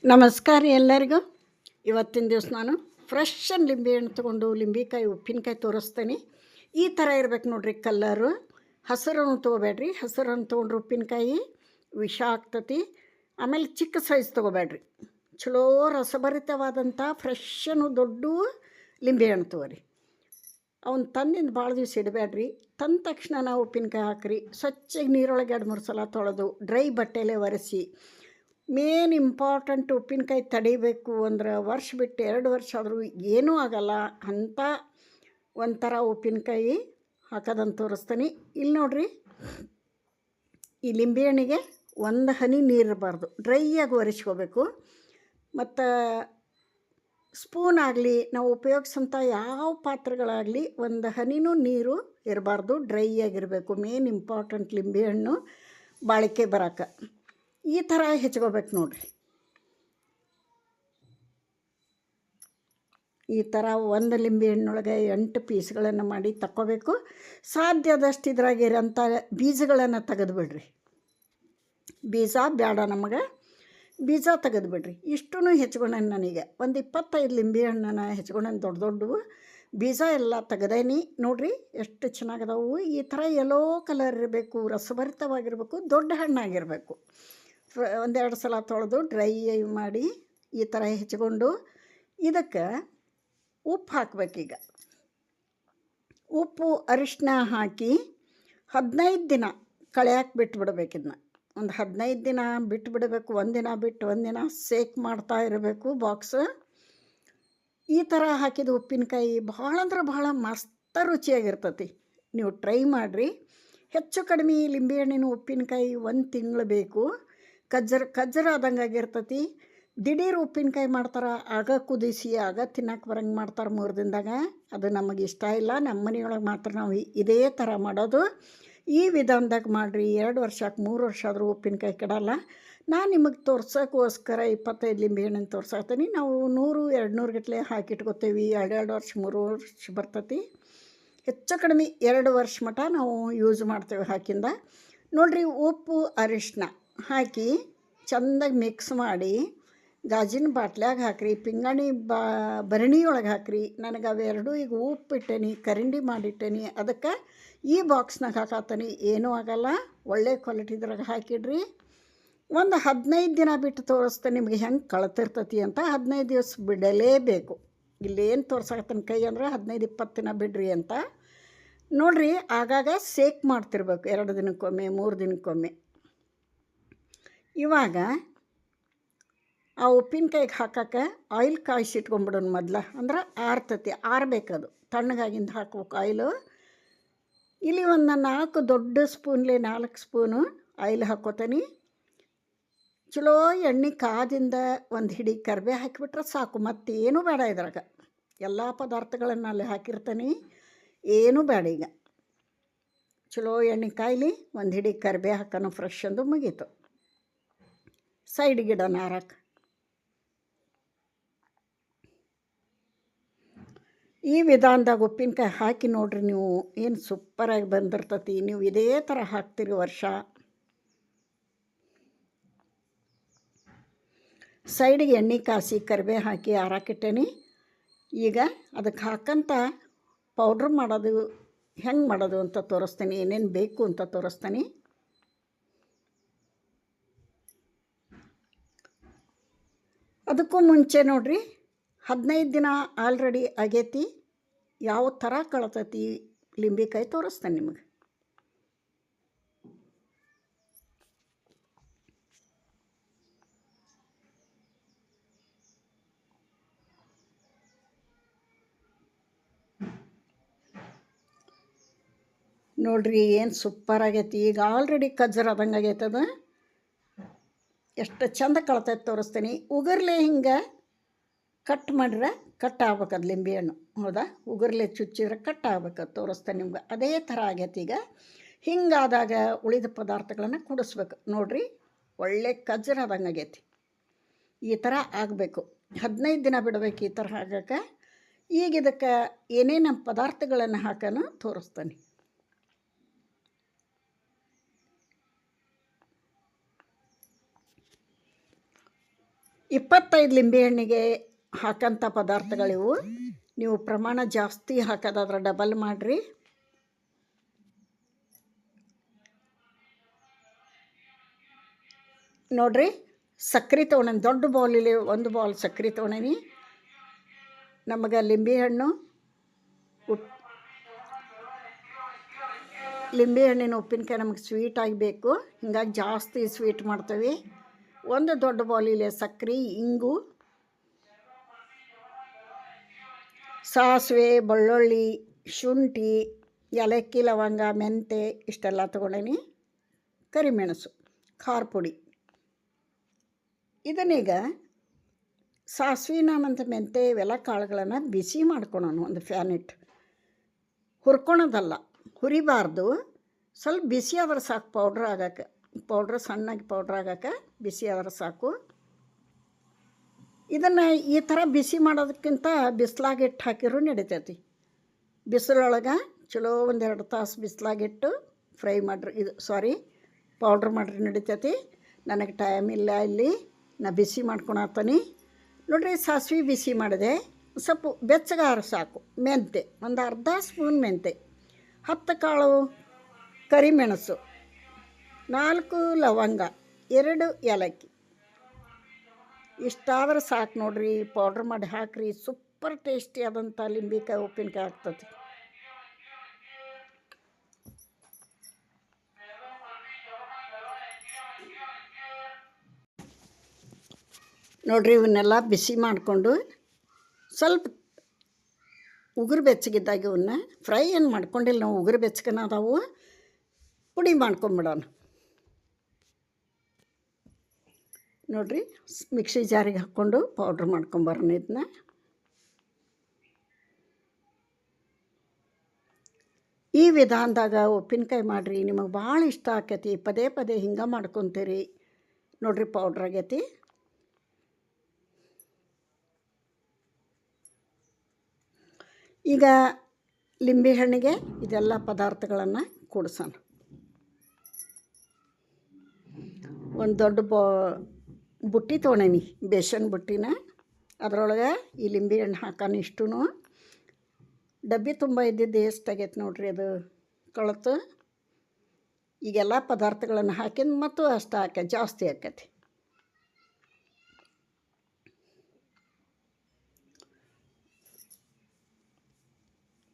ನಮಸ್ಕಾರ ಎಲ್ಲರಿಗೂ. ಇವತ್ತಿನ ದಿವಸ ನಾನು ಫ್ರೆಶ್ ಲಿಂಬೆಹಣ್ಣು ತೊಗೊಂಡು ಲಿಂಬೆಕಾಯಿ ಉಪ್ಪಿನಕಾಯಿ ತೋರಿಸ್ತೇನೆ. ಈ ಥರ ಇರ್ಬೇಕು ನೋಡ್ರಿ ಕಲ್ಲರು. ಹಸಿರನ್ನು ತೊಗೋಬೇಡ್ರಿ, ಹಸಿರನ್ನು ತೊಗೊಂಡ್ರೆ ಉಪ್ಪಿನಕಾಯಿ ವಿಷ ಆಗ್ತತಿ. ಆಮೇಲೆ ಚಿಕ್ಕ ಸೈಜ್ ತೊಗೋಬೇಡ್ರಿ, ಚಲೋ ರಸಭರಿತವಾದಂಥ ಫ್ರೆಶನು ದೊಡ್ಡ ಲಿಂಬೆಹಣ್ಣು ತೊಗೋರಿ. ಅವನು ತಂದಿಂದ ಭಾಳ ದಿವಸ ಇಡಬೇಡ್ರಿ. ತಂದ ತಕ್ಷಣ ನಾವು ಉಪ್ಪಿನಕಾಯಿ ಹಾಕಿರಿ, ಸ್ವಚ್ಛಗೆ ನೀರೊಳಗೆ 2-3 ಸಲ ತೊಳೆದು ಡ್ರೈ ಬಟ್ಟೆಲೆ ಒರೆಸಿ. ಮೇನ್ ಇಂಪಾರ್ಟೆಂಟ್, ಉಪ್ಪಿನಕಾಯಿ ತಡಿಬೇಕು ಅಂದ್ರೆ ವರ್ಷ ಬಿಟ್ಟು 2 ವರ್ಷ ಆದರೂ ಏನೂ ಆಗಲ್ಲ ಅಂಥ ಒಂಥರ ಉಪ್ಪಿನಕಾಯಿ ಹಾಕೋದಂತ ತೋರಿಸ್ತೀನಿ. ಇಲ್ಲಿ ನೋಡ್ರಿ, ಈ ಲಿಂಬೆಹಣ್ಣಿಗೆ ಒಂದು ಹನಿ ನೀರು ಇರಬಾರ್ದು, ಡ್ರೈಯಾಗಿ ಒರೆಸ್ಕೋಬೇಕು. ಮತ್ತು ಸ್ಪೂನ್ ಆಗಲಿ, ನಾವು ಉಪಯೋಗಿಸೋಂಥ ಯಾವ ಪಾತ್ರೆಗಳಾಗಲಿ ಒಂದು ಹನಿನೂ ನೀರು ಇರಬಾರ್ದು, ಡ್ರೈಯಾಗಿರಬೇಕು. ಮೇನ್ ಇಂಪಾರ್ಟೆಂಟ್ ಲಿಂಬೆಹಣ್ಣು ಬಾಳಿಕೆ ಬರೋಕೆ ಈ ಥರ ಹೆಚ್ಕೋಬೇಕು ನೋಡ್ರಿ. ಈ ಥರ ಒಂದು ಲಿಂಬೆಹಣ್ಣೊಳಗೆ 8 ಪೀಸ್ಗಳನ್ನು ಮಾಡಿ ತಕ್ಕೋಬೇಕು. ಸಾಧ್ಯದಷ್ಟು ಇದ್ರಾಗಿರೋಂಥ ಬೀಜಗಳನ್ನು ತೆಗೆದುಬಿಡ್ರಿ. ಬೀಜ ಬೇಡ ನಮಗೆ, ಬೀಜ ತೆಗೆದುಬಿಡ್ರಿ. ಇಷ್ಟೂ ಹೆಚ್ಕೊಂಡೇನೆ. ನನಗೆ ಒಂದು 25 ಲಿಂಬೆಹಣ್ಣನ್ನು ಹೆಚ್ಕೊಂಡೇನೆ, ದೊಡ್ಡ ದೊಡ್ಡವು. ಬೀಜ ಎಲ್ಲ ತೆಗೆದೇನಿ ನೋಡ್ರಿ, ಎಷ್ಟು ಚೆನ್ನಾಗದವು. ಈ ಥರ ಯೆಲ್ಲೋ ಕಲರ್ ಇರಬೇಕು, ರಸಭರಿತವಾಗಿರಬೇಕು, ದೊಡ್ಡ ಹಣ್ಣಾಗಿರಬೇಕು. 1-2 ಸಲ ತೊಳೆದು ಡ್ರೈ ಮಾಡಿ ಈ ಥರ ಹೆಚ್ಕೊಂಡು ಇದಕ್ಕೆ ಉಪ್ಪು ಹಾಕಬೇಕೀಗ. ಉಪ್ಪು ಅರಿಶಿನ ಹಾಕಿ 15 ದಿನ ಕಳೆಯಕ್ಕೆ ಬಿಟ್ಬಿಡ್ಬೇಕು. ಇದನ್ನ ಒಂದು 15 ದಿನ ಬಿಟ್ಟುಬಿಡಬೇಕು. ಒಂದಿನ ಬಿಟ್ಟು ಒಂದಿನ ಸೇಕ್ ಮಾಡ್ತಾ ಇರಬೇಕು ಬಾಕ್ಸ್. ಈ ಥರ ಹಾಕಿದ ಉಪ್ಪಿನಕಾಯಿ ಭಾಳ ಅಂದ್ರೆ ಭಾಳ ಮಸ್ತ ರುಚಿಯಾಗಿರ್ತತಿ. ನೀವು ಟ್ರೈ ಮಾಡಿರಿ. ಹೆಚ್ಚು ಕಡಿಮೆ ಲಿಂಬೆಹಣ್ಣಿನ ಉಪ್ಪಿನಕಾಯಿ 1 ತಿಂಗಳು ಬೇಕು. ಕಜ್ಜರ ಆದಂಗೆ ಆಗಿರ್ತತಿ. ದಿಢೀರ್ ಉಪ್ಪಿನಕಾಯಿ ಮಾಡ್ತಾರೆ, ಆಗ ಕುದಿಸಿ ಆಗ ತಿನ್ನಕ್ಕೆ ಬರಂಗೆ ಮಾಡ್ತಾರೆ 3 ದಿನದಾಗ. ಅದು ನಮಗೆ ಇಷ್ಟ ಇಲ್ಲ. ನಮ್ಮ ಮನೆಯೊಳಗೆ ಮಾತ್ರ ನಾವು ಇದೇ ಥರ ಮಾಡೋದು. ಈ ವಿಧಾನದಾಗ ಮಾಡಿರಿ, 2 ವರ್ಷಕ್ಕೆ 3 ವರ್ಷ ಆದರೂ ಉಪ್ಪಿನಕಾಯಿ ಕೆಡಲ್ಲ. ನಾನು ನಿಮಗೆ ತೋರ್ಸೋಕ್ಕೋಸ್ಕರ 25 ಲಿಂಬೆಹಣ್ಣನ್ನು ತೋರ್ಸಾತೀನಿ. ನಾವು 100-200 ಗಟ್ಟಲೆ ಹಾಕಿಟ್ಕೋತೀವಿ. 2 ವರ್ಷ 3 ವರ್ಷ ಬರ್ತತಿ. ಹೆಚ್ಚು ಕಡಿಮೆ 2 ವರ್ಷ ಮಟ್ಟ ನಾವು ಯೂಸ್ ಮಾಡ್ತೇವೆ ಹಾಕಿಂದ. ನೋಡಿರಿ, ಉಪ್ಪು ಅರಿಶಿನ ಹಾಕಿ ಚೆಂದಾಗಿ ಮಿಕ್ಸ್ ಮಾಡಿ ಗಾಜಿನ ಬಾಟ್ಲ್ಯಾಗ ಹಾಕಿರಿ, ಪಿಂಗಾಣಿ ಭರಣಿಯೊಳಗೆ ಹಾಕಿರಿ. ನನಗೆ ಅವೆರಡು ಈಗ ಉಪ್ಪಿಟ್ಟೇನಿ, ಕರಿಂಡಿ ಮಾಡಿಟ್ಟೇನಿ, ಅದಕ್ಕೆ ಈ ಬಾಕ್ಸ್ನಾಗ ಹಾಕತ್ತೀನಿ. ಏನೂ ಆಗಲ್ಲ. ಒಳ್ಳೆ ಕ್ವಾಲಿಟಿದ್ರಾಗ ಹಾಕಿಡ್ರಿ. ಒಂದು 15 ದಿನ ಬಿಟ್ಟು ತೋರಿಸ್ತೇನೆ ನಿಮಗೆ ಹೆಂಗೆ ಕಳ್ತಿರ್ತತಿ ಅಂತ. 15 ದಿವಸ ಬಿಡಲೇಬೇಕು. ಇಲ್ಲೇನು ತೋರ್ಸಕತ್ತೀನಿ ಕೈ ಅಂದ್ರೆ 15-20 ದಿನ ಬಿಡ್ರಿ ಅಂತ. ನೋಡಿರಿ, ಆಗಾಗ ಸೇಕ್ ಮಾಡ್ತಿರ್ಬೇಕು, 2 ದಿನಕ್ಕೊಮ್ಮೆ 3 ದಿನಕ್ಕೊಮ್ಮೆ. ಇವಾಗ ಆ ಉಪ್ಪಿನಕಾಯಿಗೆ ಹಾಕೋಕ್ಕೆ ಆಯಿಲ್ ಕಾಯಿಸಿಟ್ಕೊಂಬಿಡೋಣ ಮೊದಲು. ಅಂದ್ರೆ ಆರ್ತತಿ, ಆರಬೇಕದು. ತಣ್ಣಗಾಗಿಂದ ಹಾಕ್ಬೇಕು ಆಯಿಲು. ಇಲ್ಲಿ ಒಂದು 4 ದೊಡ್ಡ ಸ್ಪೂನ್ಲೆ 4 ಸ್ಪೂನು ಆಯಿಲ್ ಹಾಕ್ಕೋತೀನಿ. ಚಲೋ ಎಣ್ಣೆ ಕಾದಿಂದ ಒಂದು ಹಿಡಿ ಕರಿಬೇವು ಹಾಕಿಬಿಟ್ರೆ ಸಾಕು. ಮತ್ತೇನು ಬೇಡ ಇದ್ರಾಗ. ಎಲ್ಲ ಪದಾರ್ಥಗಳನ್ನು ಅಲ್ಲಿ ಹಾಕಿರ್ತೀನಿ, ಏನೂ ಬೇಡ. ಈಗ ಚಲೋ ಎಣ್ಣೆ ಕಾಯಿಲಿ, ಒಂದು ಹಿಡಿ ಕರಿಬೇವು ಹಾಕೋಣ, ಫ್ರೆಶ್ ಅಂದು ಮುಗೀತು. ಸೈಡಿಗೆ ಇಡೋಣ ಆರಕ್ಕೆ. ಈ ವಿಧಾನದಾಗ ಉಪ್ಪಿನಕಾಯಿ ಹಾಕಿ ನೋಡ್ರಿ, ನೀವು ಏನು ಸೂಪರಾಗಿ ಬಂದಿರ್ತತಿ. ನೀವು ಇದೇ ಥರ ಹಾಕ್ತೀರಿ ವರ್ಷ. ಸೈಡಿಗೆ ಎಣ್ಣೆ ಕಾಸಿ ಕರಿಬೇವು ಹಾಕಿ ಆರಾಕಿಟ್ಟೇನಿ. ಈಗ ಅದಕ್ಕೆ ಹಾಕಂತ ಪೌಡ್ರ್ ಮಾಡೋದು ಹೆಂಗೆ ಮಾಡೋದು ಅಂತ ತೋರಿಸ್ತೀನಿ, ಏನೇನು ಬೇಕು ಅಂತ ತೋರಿಸ್ತೀನಿ. ಅದಕ್ಕೂ ಮುಂಚೆ ನೋಡ್ರಿ, 15 ದಿನ ಆಲ್ರೆಡಿ ಆಗೈತಿ. ಯಾವ ಥರ ಕಳತತಿ ಲಿಂಬೆಕಾಯಿ ತೋರಿಸ್ತೇನೆ ನಿಮಗೆ. ನೋಡ್ರಿ, ಏನು ಸೂಪರ್ ಆಗೈತಿ. ಈಗ ಆಲ್ರೆಡಿ ಕಜ್ಜರಾದಂಗೆ ಆಗೈತದ. ಎಷ್ಟು ಚಂದ ಕಳ್ತೈತೆ ತೋರಿಸ್ತೀನಿ. ಉಗುರ್ಲೆ ಹಿಂಗೆ ಕಟ್ ಮಾಡಿದ್ರೆ ಕಟ್ ಆಗ್ಬೇಕದು ಲಿಂಬೆಹಣ್ಣು. ಹೌದಾ, ಉಗುರ್ಲೆ ಚುಚ್ಚಿದ್ರೆ ಕಟ್ ಆಗ್ಬೇಕದು. ತೋರಿಸ್ತೇನೆ ನಿಮ್ಗೆ. ಅದೇ ಥರ ಆಗೈತಿ. ಈಗ ಹಿಂಗಾದಾಗ ಉಳಿದ ಪದಾರ್ಥಗಳನ್ನು ಕುಡಿಸ್ಬೇಕು. ನೋಡಿರಿ, ಒಳ್ಳೆ ಕಜ್ಜರಾದಂಗೆ ಆಗೈತಿ. ಈ ಥರ ಆಗಬೇಕು. 15 ದಿನ ಬಿಡಬೇಕು ಈ ಥರ ಆಗಕ್ಕೆ. ಈಗ ಇದಕ್ಕೆ ಏನೇನು ಪದಾರ್ಥಗಳನ್ನು ಹಾಕೋಣ ತೋರಿಸ್ತೀನಿ. 25 ಲಿಂಬೆಹಣ್ಣಿಗೆ ಹಾಕೋಂಥ ಪದಾರ್ಥಗಳಿವು. ನೀವು ಪ್ರಮಾಣ ಜಾಸ್ತಿ ಹಾಕೋದಾದ್ರೆ ಡಬಲ್ ಮಾಡಿರಿ. ನೋಡಿರಿ, ಸಕ್ಕರೆ ತೊಗೊಂಡೇನಿ, ದೊಡ್ಡ ಬೌಲಲ್ಲಿ 1 ಬೌಲ್ ಸಕ್ಕರೆ ತೊಗೊಂಡೇನಿ. ನಮಗೆ ಲಿಂಬೆಹಣ್ಣಿನ ಉಪ್ಪಿನಕಾಯಿ ನಮಗೆ ಸ್ವೀಟ್ ಆಗಬೇಕು, ಹಿಂಗಾಗಿ ಜಾಸ್ತಿ ಸ್ವೀಟ್ ಮಾಡ್ತೀವಿ. 1 ದೊಡ್ಡ ಬೌಲಿಲೆ ಸಕ್ಕರೆ, ಇಂಗು, ಸಾಸಿವೆ, ಬೆಳ್ಳುಳ್ಳಿ, ಶುಂಠಿ, ಏಲಕ್ಕಿ, ಲವಂಗ, ಮೆಂತೆ ಇಷ್ಟೆಲ್ಲ ತೊಗೊಂಡೇನಿ. ಕರಿಮೆಣಸು, ಖಾರ ಪುಡಿ. ಇದನ್ನೀಗ ಸಾಸಿವೆನ ಮತ್ತು ಮೆಂತೆ ಇವೆಲ್ಲ ಕಾಳುಗಳನ್ನು ಬಿಸಿ ಮಾಡ್ಕೊಳೋಣ. ಒಂದು ಫ್ಯಾನ್ ಇಟ್ಟು ಹುರ್ಕೊಳೋದಲ್ಲ, ಹುರಿಬಾರ್ದು. ಸ್ವಲ್ಪ ಬಿಸಿ ಆದ್ರೆ ಸಾಕು, ಪೌಡ್ರ್ ಸಣ್ಣಗೆ ಪೌಡ್ರ್ ಆಗಕ್ಕೆ ಬಿಸಿ ಆದ್ರೆ ಸಾಕು. ಇದನ್ನು ಈ ಥರ ಬಿಸಿ ಮಾಡೋದಕ್ಕಿಂತ ಬಿಸಿಲಾಗಿಟ್ಟು ಹಾಕಿರೂ ನಡಿತೈತಿ. ಬಿಸಿಲೊಳಗೆ ಚಲೋ 1-2 ತಾಸು ಬಿಸಿಲಾಗಿಟ್ಟು ಫ್ರೈ ಮಾಡಿರಿ, ಪೌಡ್ರ್ ಮಾಡಿರಿ ನಡಿತೈತಿ. ನನಗೆ ಟೈಮ್ ಇಲ್ಲ, ಇಲ್ಲಿ ನಾ ಬಿಸಿ ಮಾಡ್ಕೊಳತ್ತೀನಿ. ನೋಡಿರಿ, ಸಾಸಿವೆ ಬಿಸಿ ಮಾಡಿದೆ, ಸ್ವಲ್ಪ ಬೆಚ್ಚಗಾರ ಸಾಕು. ಮೆಂತೆ, ಒಂದು ಅರ್ಧ ಸ್ಪೂನ್ ಮೆಂತೆ, 10 ಕಾಳು ಕರಿಮೆಣಸು, 4 ಲವಂಗ, 2 ಏಲಕ್ಕಿ. ಇಷ್ಟಾದ್ರೆ ಸಾಕು ನೋಡಿರಿ. ಪೌಡ್ರ್ ಮಾಡಿ ಹಾಕಿರಿ, ಸೂಪರ್ ಟೇಸ್ಟಿ ಆದಂಥ ಲಿಂಬೆಕಾಯಿ ಉಪ್ಪಿನಕಾಯಿ ಆಗ್ತದೆ. ನೋಡಿರಿ, ಇವನ್ನೆಲ್ಲ ಬಿಸಿ ಮಾಡಿಕೊಂಡು ಸ್ವಲ್ಪ ಉಗುರು ಬೆಚ್ಚಗಿದ್ದಾಗ ಇವನ್ನ ಫ್ರೈ ಏನು ಮಾಡ್ಕೊಂಡಿಲ್ಲ ನಾವು, ಉಗುರು ಬೆಚ್ಚಗನ ಅದಾವು, ಪುಡಿ ಮಾಡ್ಕೊಂಬಿಡೋಣ. ನೋಡಿರಿ, ಮಿಕ್ಸಿ ಜಾರಿಗೆ ಹಾಕ್ಕೊಂಡು ಪೌಡ್ರ್ ಮಾಡ್ಕೊಂಬರೋಣ. ಇದನ್ನ ಈ ವಿಧಾನದಾಗ ಉಪ್ಪಿನಕಾಯಿ ಮಾಡಿರಿ, ನಿಮಗೆ ಭಾಳ ಇಷ್ಟ ಆಕೈತಿ. ಪದೇ ಪದೇ ಹಿಂಗೆ ಮಾಡ್ಕೊತೀರಿ. ನೋಡಿರಿ, ಪೌಡ್ರ್ ಆಗೈತಿ. ಈಗ ಲಿಂಬೆಹಣ್ಣಿಗೆ ಇದೆಲ್ಲ ಪದಾರ್ಥಗಳನ್ನು ಕೂಡಿಸೋಣ. ಒಂದು ದೊಡ್ಡ ಬುಟ್ಟಿ ತೊಗೊಂಡೇನಿ, ಬೇಸನ್ ಬುಟ್ಟಿನ. ಅದರೊಳಗೆ ಈ ಲಿಂಬೆಹಣ್ಣು ಹಾಕೋಣ. ಇಷ್ಟೂ ಡಬ್ಬಿ ತುಂಬ ಇದ್ದಿದ್ದು ಎಷ್ಟಾಗೈತೆ ನೋಡಿರಿ, ಅದು ಕೊಳತು. ಈಗೆಲ್ಲ ಪದಾರ್ಥಗಳನ್ನು ಹಾಕಿದ ಮತ್ತು ಅಷ್ಟು ಜಾಸ್ತಿ ಆಕೈತಿ.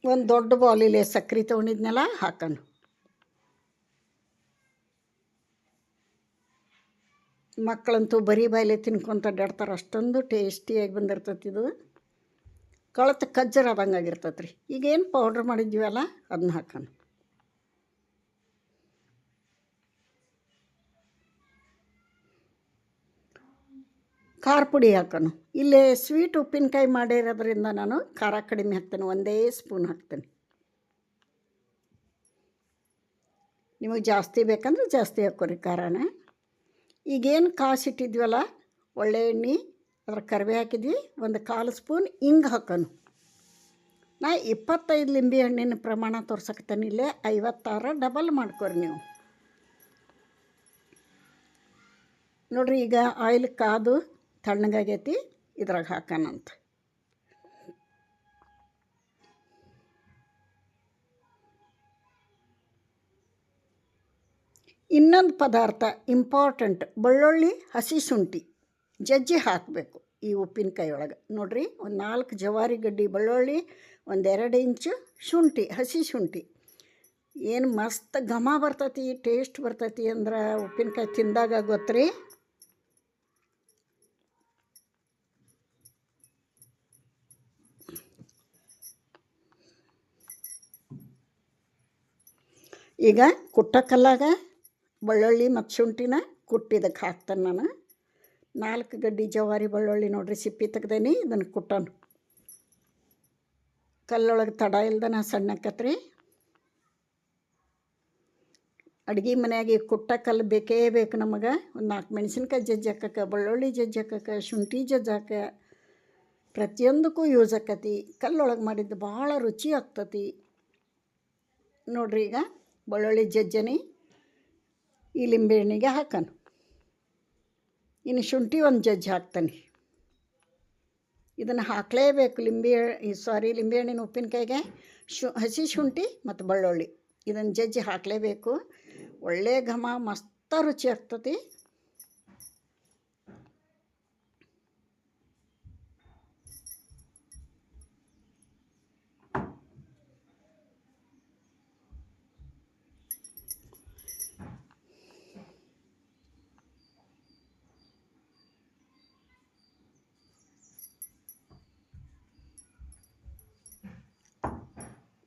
ಒಂದು ದೊಡ್ಡ ಬೌಲಿಲೆ ಸಕ್ಕರೆ ತೊಗೊಂಡಿದ್ನೆಲ್ಲ ಹಾಕೋಣ. ಮಕ್ಕಳಂತೂ ಬರೀ ಬಾಯಿಲೆ ತಿನ್ಕೊತ ಅಡ್ಡಾಡ್ತಾರೆ, ಅಷ್ಟೊಂದು ಟೇಸ್ಟಿಯಾಗಿ ಬಂದಿರ್ತೈತಿ. ಇದು ಕೊಳತು ಕಜ್ಜರ ಆದಂಗೆ ಆಗಿರ್ತೈತೆ ರೀ. ಈಗೇನು ಪೌಡ್ರ್ ಮಾಡಿದ್ವಲ್ಲ ಅದನ್ನ ಹಾಕೋಣ. ಖಾರ ಪುಡಿ ಹಾಕೋಣ. ಇಲ್ಲೇ ಸ್ವೀಟ್ ಉಪ್ಪಿನಕಾಯಿ ಮಾಡಿರೋದ್ರಿಂದ ನಾನು ಖಾರ ಕಡಿಮೆ ಹಾಕ್ತೇನೆ, 1 ಸ್ಪೂನ್ ಹಾಕ್ತೇನೆ. ನಿಮಗೆ ಜಾಸ್ತಿ ಬೇಕಂದ್ರೆ ಜಾಸ್ತಿ ಹಾಕೋರಿ ಖಾರನ. ಈಗೇನು ಕಾಸಿಟ್ಟಿದ್ವಲ್ಲ ಒಳ್ಳೆ ಎಣ್ಣೆ, ಅದ್ರ ಕರಿಬೇ ಹಾಕಿದ್ವಿ, 1/4 ಸ್ಪೂನ್ ಹಿಂಗೆ ಹಾಕೋಣ. ನಾ 25 ಲಿಂಬೆ ಹಣ್ಣಿನ ಪ್ರಮಾಣ ತೋರ್ಸಕ್ತೇನೆ. ಇಲ್ಲೇ 56 ಡಬಲ್ ಮಾಡ್ಕೊರಿ ನೀವು. ನೋಡಿರಿ, ಈಗ ಆಯಿಲ್ ಕಾದು ತಣ್ಣಗಾಗೈತಿ, ಇದ್ರಾಗ ಹಾಕೋಣಂತ. ಇನ್ನೊಂದು ಪದಾರ್ಥ ಇಂಪಾರ್ಟೆಂಟ್, ಬೆಳ್ಳುಳ್ಳಿ, ಹಸಿ ಶುಂಠಿ ಜಜ್ಜಿ ಹಾಕಬೇಕು ಈ ಉಪ್ಪಿನಕಾಯಿ ಒಳಗೆ. ನೋಡಿರಿ, ಒಂದು 4 ಜವಾರಿ ಗಡ್ಡಿ ಬೆಳ್ಳುಳ್ಳಿ, 1-2 ಇಂಚು ಶುಂಠಿ, ಹಸಿ ಶುಂಠಿ. ಏನು ಮಸ್ತ್ ಘಮ ಬರ್ತೈತಿ, ಟೇಸ್ಟ್ ಬರ್ತೈತಿ ಅಂದ್ರೆ ಉಪ್ಪಿನಕಾಯಿ ತಿಂದಾಗ ಗೊತ್ತ್ರಿ. ಈಗ ಕುಟ್ಟಕ್ಕಲ್ಲಾಗ ಬೆಳ್ಳುಳ್ಳಿ ಮತ್ತು ಶುಂಠಿನ ಕುಟ್ಟಿದಕ್ಕೆ ಹಾಕ್ತೇನೆ ನಾನು. 4 ಗಡ್ಡಿ ಜವಾರಿ ಬೆಳ್ಳುಳ್ಳಿ ನೋಡಿರಿ, ಸಿಪ್ಪಿ ತೆಗ್ದೇನಿ. ಇದನ್ನು ಕುಟ್ಟೋಣ. ಕಲ್ಲೊಳಗೆ ತಡ ಇಲ್ದನ ಸಣ್ಣಕ್ಕತ್ರಿ. ಅಡುಗೆ ಮನೆಯಾಗಿ ಕುಟ್ಟ ಕಲ್ಲು ಬೇಕೇ ಬೇಕು ನಮಗೆ. ಒಂದು 4 ಮೆಣಸಿನ್ಕಾಯಿ ಜಜ್ಜಿ ಹಾಕಕ್ಕೆ, ಬೆಳ್ಳುಳ್ಳಿ ಜಜ್ಜಿ ಹಾಕಕ್ಕೆ, ಶುಂಠಿ ಜಜ್ಜಿ ಹಾಕ, ಪ್ರತಿಯೊಂದಕ್ಕೂ ಯೂಸ್ ಆಕತಿ. ಕಲ್ಲೊಳಗೆ ಮಾಡಿದ್ದು ಭಾಳ ರುಚಿ ಆಗ್ತತಿ. ನೋಡಿರಿ, ಈಗ ಬೆಳ್ಳುಳ್ಳಿ ಜಜ್ಜನಿ ಈ ಲಿಂಬೆಹಣ್ಣಿಗೆ ಹಾಕೋಣ. ಇನ್ನು ಶುಂಠಿ ಒಂದು ಜಜ್ಜಿ ಹಾಕ್ತಾನೆ. ಇದನ್ನು ಹಾಕಲೇಬೇಕು. ಲಿಂಬೆಹಣ್ಣಿನ ಉಪ್ಪಿನಕಾಯಿಗೆ ಹಸಿ ಶುಂಠಿ ಮತ್ತು ಬೆಳ್ಳುಳ್ಳಿ ಇದನ್ನು ಜಜ್ಜಿ ಹಾಕಲೇಬೇಕು. ಒಳ್ಳೆ ಘಮ, ಮಸ್ತ ರುಚಿ ಆಗ್ತತಿ.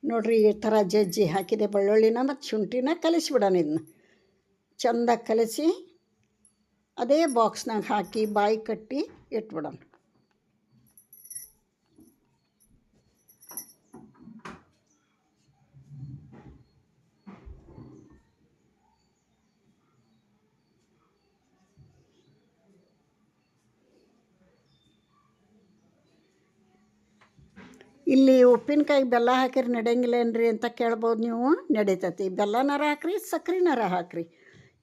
ನೋಡ್ರಿ, ಈ ಥರ ಜಜ್ಜಿ ಹಾಕಿದೆ ಬೆಳ್ಳುಳ್ಳಿನ ಮತ್ತು ಶುಂಠಿನ ಕಲಿಸ್ಬಿಡೋಣ. ಇದನ್ನ ಚೆಂದ ಕಲಸಿ ಅದೇ ಬಾಕ್ಸ್ನಾಗ ಹಾಕಿ ಬಾಯಿ ಕಟ್ಟಿ ಇಟ್ಬಿಡೋಣ. ಇಲ್ಲಿ ಉಪ್ಪಿನಕಾಯಿ ಬೆಲ್ಲ ಹಾಕಿರಿ ನಡೆಯಂಗಿಲ್ಲೇನ್ರಿ ಅಂತ ಕೇಳ್ಬೋದು ನೀವು. ನಡೀತೈತಿ. ಬೆಲ್ಲನಾರ ಹಾಕ್ರಿ, ಸಕ್ರೆನಾರ ಹಾಕ್ರಿ,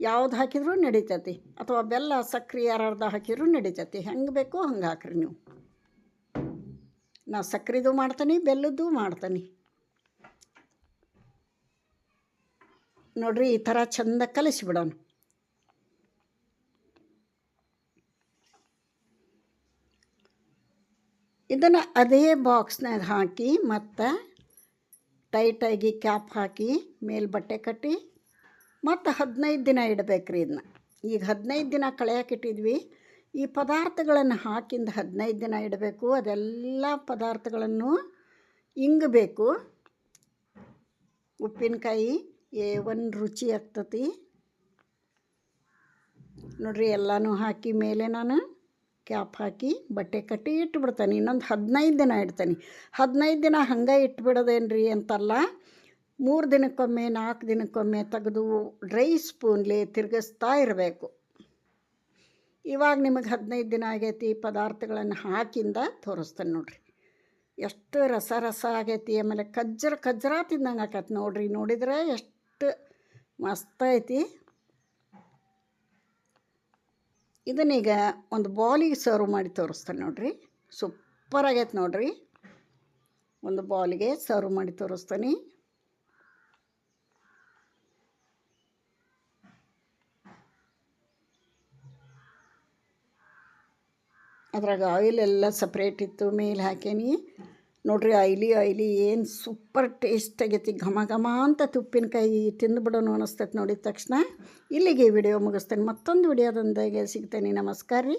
ಯಾವ್ದು ಹಾಕಿದ್ರೂ ನಡೀತೈತಿ. ಅಥವಾ ಬೆಲ್ಲ ಸಕ್ರೆ ಅರ್ಧ ಹಾಕಿದ್ರೂ ನಡೀತೈತಿ. ಹೆಂಗೆ ಬೇಕೋ ಹಂಗೆ ಹಾಕ್ರಿ ನೀವು. ನಾ ಸಕ್ರೆದು ಮಾಡ್ತೀನಿ, ಬೆಲ್ಲದ್ದು ಮಾಡ್ತೀನಿ. ನೋಡ್ರಿ, ಈ ಥರ ಚೆಂದ ಕಲಿಸ್ಬಿಡೋಣ. ಇದನ್ನು ಅದೇ ಬಾಕ್ಸ್ನಾಗ ಹಾಕಿ ಮತ್ತು ಟೈಟಾಗಿ ಕ್ಯಾಪ್ ಹಾಕಿ ಮೇಲೆ ಬಟ್ಟೆ ಕಟ್ಟಿ ಮತ್ತು 15 ದಿನ ಇಡಬೇಕ್ರಿ. ಇದನ್ನ ಈಗ 15 ದಿನ ಕಳೆಯೋಕ್ಕಿಟ್ಟಿದ್ವಿ. ಈ ಪದಾರ್ಥಗಳನ್ನು ಹಾಕಿಂದ 15 ದಿನ ಇಡಬೇಕು. ಅದೆಲ್ಲ ಪದಾರ್ಥಗಳನ್ನು ಇಂಗಬೇಕು. ಉಪ್ಪಿನಕಾಯಿ ಒಂದು ರುಚಿ ಆಗ್ತತಿ. ನೋಡ್ರಿ, ಎಲ್ಲನೂ ಹಾಕಿ ಮೇಲೆ ನಾನು ಕ್ಯಾಪ್ ಹಾಕಿ ಬಟ್ಟೆ ಕಟ್ಟಿ ಇಟ್ಬಿಡ್ತಾನೆ. ಇನ್ನೊಂದು 15 ದಿನ ಇಡ್ತಾನೆ. 15 ದಿನ ಹಂಗೆ ಇಟ್ಬಿಡೋದೇನ್ರಿ ಅಂತಲ್ಲ, 3 ದಿನಕ್ಕೊಮ್ಮೆ 4 ದಿನಕ್ಕೊಮ್ಮೆ ತೆಗೆದು ಡ್ರೈ ಸ್ಪೂನ್ಲಿ ತಿರುಗಿಸ್ತಾ ಇರಬೇಕು. ಇವಾಗ ನಿಮಗೆ 15 ದಿನ ಆಗೈತಿ. ಪದಾರ್ಥಗಳನ್ನು ಹಾಕಿಂದ ತೋರಿಸ್ತಾನೆ ನೋಡ್ರಿ. ಎಷ್ಟು ರಸ ಆಗೈತಿ. ಆಮೇಲೆ ಕಜ್ಜರ ತಿಂದಂಗೆ ಆಕೈತಿ ನೋಡ್ರಿ. ನೋಡಿದ್ರೆ ಎಷ್ಟು ಮಸ್ತ್ ಐತಿ. ಇದನ್ನೀಗ ಒಂದು ಬೌಲಿಗೆ ಸರ್ವ್ ಮಾಡಿ ತೋರಿಸ್ತಾನೆ ನೋಡ್ರಿ. ಸೂಪರ್ ಆಗೈತೆ ನೋಡ್ರಿ. ಒಂದು ಬೌಲಿಗೆ ಸರ್ವ್ ಮಾಡಿ ತೋರಿಸ್ತಾನೆ. ಅದ್ರಾಗ ಆಯಿಲ್ ಎಲ್ಲ ಸಪ್ರೇಟ್ ಇತ್ತು, ಮೇಲೆ ಹಾಕೇನಿ ನೋಡ್ರಿ. ಆಯ್ಲಿ ಏನು ಸೂಪರ್ ಟೇಸ್ಟ್ ಆಗೈತಿ. ಘಮ ಘಮ ಅಂತ ಉಪ್ಪಿನಕಾಯಿ ತಿಂದುಬಿಡೋಣ ಅನ್ನಿಸ್ತೈತೆ ನೋಡಿದ ತಕ್ಷಣ. ಇಲ್ಲಿಗೆ ವಿಡಿಯೋ ಮುಗಿಸ್ತೇನೆ. ಮತ್ತೊಂದು ವಿಡಿಯೋದೊಂದಿಗೆ ಸಿಗ್ತೇನೆ. ನಮಸ್ಕಾರ ರೀ.